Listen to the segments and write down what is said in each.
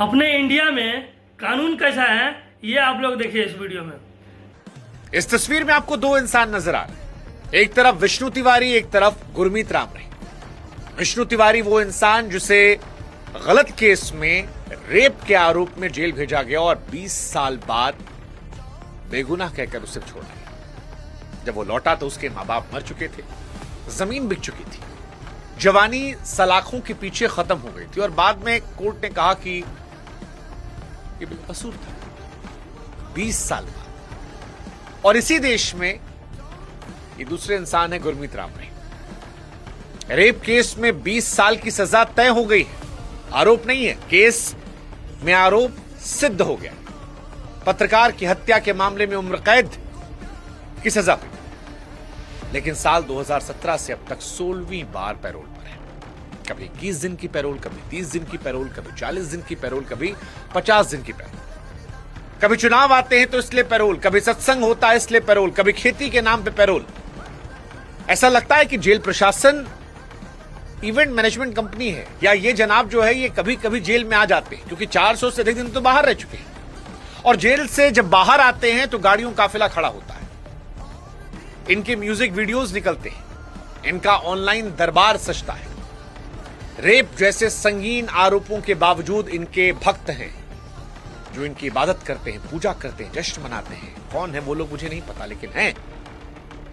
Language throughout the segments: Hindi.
अपने इंडिया में कानून कैसा है ये आप लोग देखिए इस वीडियो में। इस तस्वीर में आपको दो इंसान नजर आ रहे हैं, एक तरफ विष्णु तिवारी, एक तरफ गुरमीत रामरे। विष्णु तिवारी वो इंसान जिसे गलत केस में रेप के आरोप में जेल भेजा गया और 20 साल बाद बेगुनाह कहकर उसे छोड़ा गया। जब वो लौटा तो उसके मां बाप मर चुके थे, जमीन बिक चुकी थी, जवानी सलाखों के पीछे खत्म हो गई थी और बाद में कोर्ट ने कहा कि ये बेकसूर था। 20 साल बाद। और इसी देश में ये दूसरे इंसान है गुरमीत रामरे। रेप केस में 20 साल की सजा तय हो गई है, आरोप नहीं है, केस में आरोप सिद्ध हो गया। पत्रकार की हत्या के मामले में उम्र कैद की सजा हुई, लेकिन साल 2017 से अब तक 16वीं बार पैरोल पर है। कभी 21 दिन की पैरोल, कभी 30 दिन की पैरोल, कभी 40 दिन की पैरोल, कभी 50 दिन की पैरोल। कभी चुनाव आते हैं तो इसलिए पैरोल, कभी सत्संग होता है इसलिए पैरोल, कभी खेती के नाम पे पैरोल। ऐसा लगता है कि जेल प्रशासन इवेंट मैनेजमेंट कंपनी है, या ये जनाब जो है ये कभी कभी जेल में आ जाते हैं, क्योंकि 400 से अधिक दिन तो बाहर रह चुके हैं और जेल से जब बाहर आते हैं तो गाड़ियों का काफिला खड़ा होता है, इनके म्यूजिक वीडियोस निकलते हैं, इनका ऑनलाइन दरबार सजता है। रेप जैसे संगीन आरोपों के बावजूद इनके भक्त हैं जो इनकी इबादत करते हैं, पूजा करते हैं, जश्न मनाते हैं। कौन है वो लोग मुझे नहीं पता, लेकिन हैं।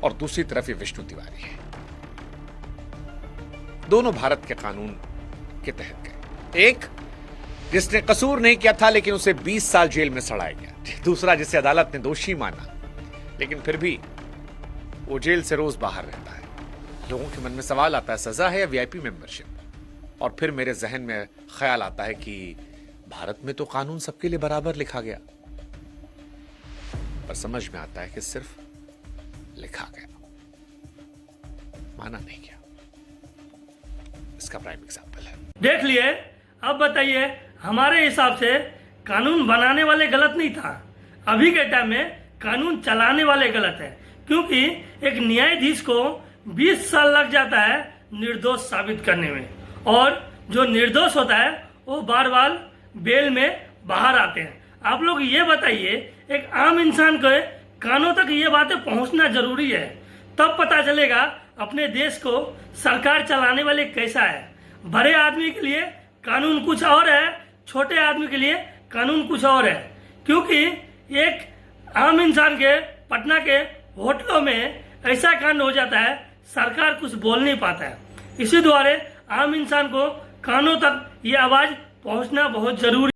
और दूसरी तरफ ये विष्णु तिवारी है। दोनों भारत के कानून के तहत गए। एक जिसने कसूर नहीं किया था लेकिन उसे 20 साल जेल में सड़ाया गया, दूसरा जिसे अदालत ने दोषी माना लेकिन फिर भी वो जेल से रोज बाहर रहता है। लोगों के मन में सवाल आता है, सजा है या वीआईपी मेंबरशिप? और फिर मेरे जहन में ख्याल आता है कि भारत में तो कानून सबके लिए बराबर लिखा गया, पर समझ में आता है कि सिर्फ लिखा गया, माना नहीं गया। इसका प्राइम एग्जाम्पल है। देख लिए, अब बताइए, हमारे हिसाब से कानून बनाने वाले गलत नहीं था, अभी के टाइम में कानून चलाने वाले गलत है। क्योंकि एक न्यायाधीश को 20 साल लग जाता है निर्दोष साबित करने में, और जो निर्दोष होता है वो बार बार बेल में बाहर आते हैं। आप लोग ये बताइए, एक आम इंसान के कानों तक ये बातें पहुंचना जरूरी है, तब पता चलेगा अपने देश को सरकार चलाने वाले कैसा है। बड़े आदमी के लिए कानून कुछ और है, छोटे आदमी के लिए कानून कुछ और है। क्योंकि एक आम इंसान के पटना के होटलों में ऐसा कांड हो जाता है, सरकार कुछ बोल नहीं पाता है। इसी द्वारा आम इंसान को कानों तक ये आवाज पहुंचना बहुत जरूरी